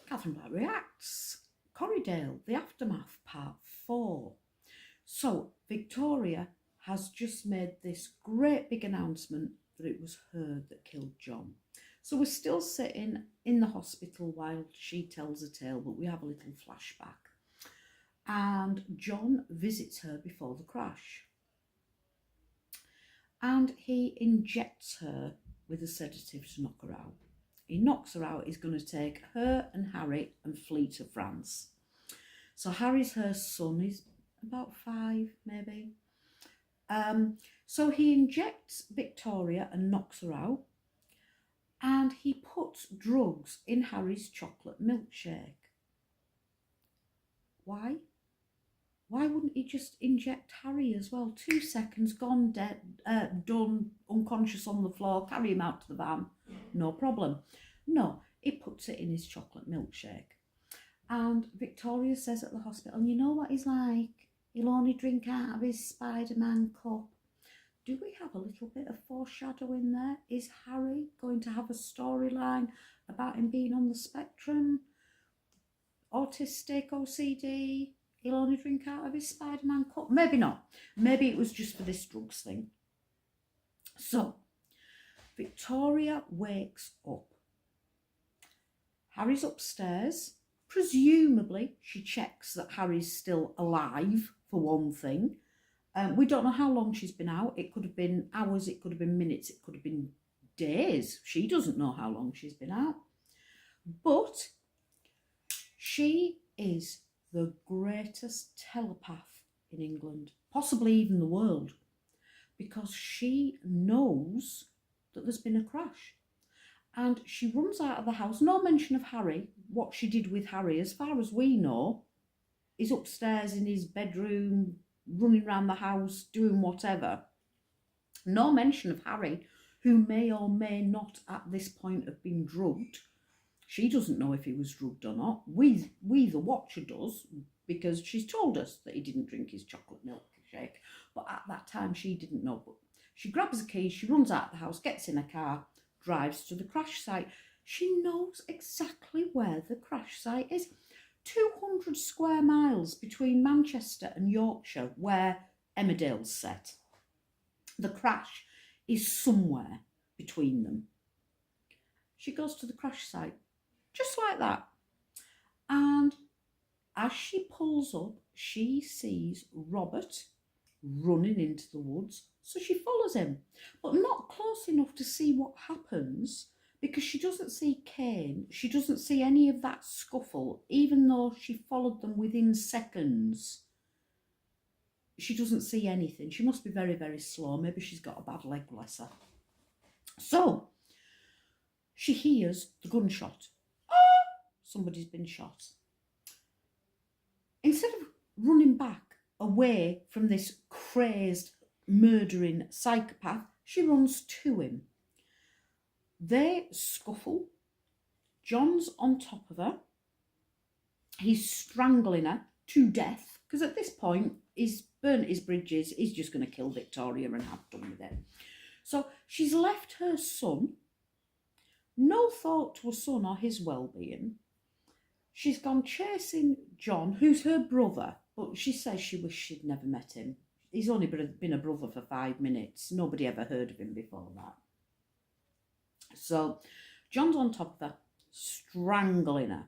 Katherine Black reacts. Corriedale, the aftermath, part 4. So Victoria has just made this great big announcement that it was her that killed John. So we're still sitting in the hospital while she tells a tale, but we have a little flashback. And John visits her before the crash. And he injects her with a sedative to knock her out. He knocks her out. He's going to take her and Harry and flee to France. So Harry's her son. He's about 5, maybe. So he injects Victoria and knocks her out. And he puts drugs in Harry's chocolate milkshake. Why? Why wouldn't he just inject Harry as well? 2 seconds, gone, dead, done, unconscious on the floor, carry him out to the van, no problem. No, he puts it in his chocolate milkshake. And Victoria says at the hospital, you know what he's like? He'll only drink out of his Spider-Man cup. Do we have a little bit of foreshadowing there? Is Harry going to have a storyline about him being on the spectrum? Autistic, OCD? He'll only drink out of his Spider-Man cup? Maybe not. Maybe it was just for this drugs thing. So, Victoria wakes up. Harry's upstairs. Presumably, she checks that Harry's still alive, for one thing. We don't know how long she's been out. It could have been hours, it could have been minutes, it could have been days. She doesn't know how long she's been out. But she is the greatest telepath in England, possibly even the world, because she knows that there's been a crash. And she runs out of the house. No mention of Harry. What she did with Harry, as far as we know, is upstairs in his bedroom, running around the house, doing whatever. No mention of Harry, who may or may not at this point have been drugged. She doesn't know if he was drugged or not. We the watcher does, because she's told us that he didn't drink his chocolate milkshake. But at that time, she didn't know. But she grabs the keys, she runs out of the house, gets in a car, drives to the crash site. She knows exactly where the crash site is. 200 square miles between Manchester and Yorkshire, where Emmerdale's set. The crash is somewhere between them. She goes to the crash site, just like that. And as she pulls up, she sees Robert running into the woods. So she follows him, but not close enough to see what happens, because she doesn't see Kane. She doesn't see any of that scuffle, even though she followed them within seconds. She doesn't see anything. She must be very, very slow. Maybe she's got a bad leg, bless her. So she hears the gunshot. Oh, somebody's been shot. Instead of running back away from this crazed, murdering psychopath, she runs to him. They scuffle. John's on top of her. He's strangling her to death, because at this point he's burnt his bridges. He's just going to kill Victoria and have done with it. So she's left her son. No thought to her son or his well-being. She's gone chasing John, who's her brother, but she says she wished she'd never met him. He's only been a brother for 5 minutes. Nobody ever heard of him before that. So John's on top of her, strangling her.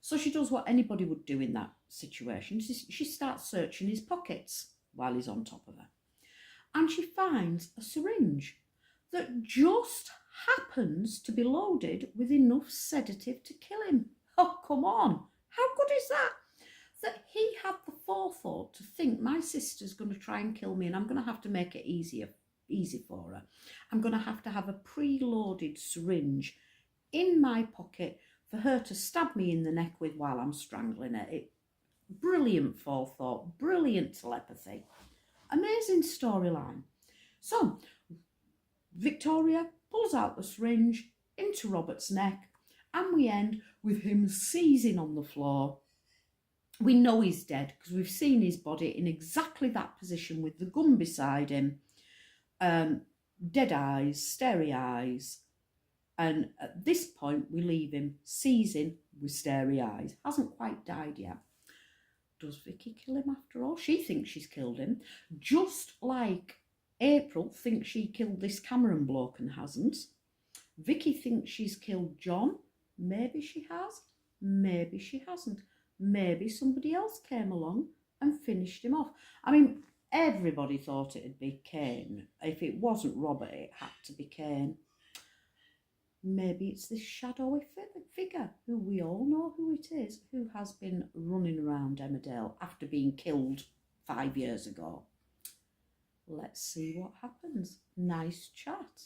So she does what anybody would do in that situation. She starts searching his pockets while he's on top of her. And she finds a syringe that just happens to be loaded with enough sedative to kill him. Oh, come on. How good is that? That he had the forethought to think, my sister's going to try and kill me and I'm going to have to make it easy for her. I'm going to have a preloaded syringe in my pocket for her to stab me in the neck with while I'm strangling her. Brilliant forethought, brilliant telepathy. Amazing storyline. So, Victoria pulls out the syringe into Robert's neck, and we end with him seizing on the floor. We know he's dead because we've seen his body in exactly that position with the gun beside him. Dead eyes, starey eyes. And at this point, we leave him seizing, with starey eyes. Hasn't quite died yet. Does Vicky kill him after all? She thinks she's killed him. Just like April thinks she killed this Cameron bloke and hasn't. Vicky thinks she's killed John. Maybe she has. Maybe she hasn't. Maybe somebody else came along and finished him off. I mean, everybody thought it'd be Cain. If it wasn't Robert, it had to be Cain. Maybe it's this shadowy figure, who we all know who it is, who has been running around Emmerdale after being killed 5 years ago. Let's see what happens. Nice chat.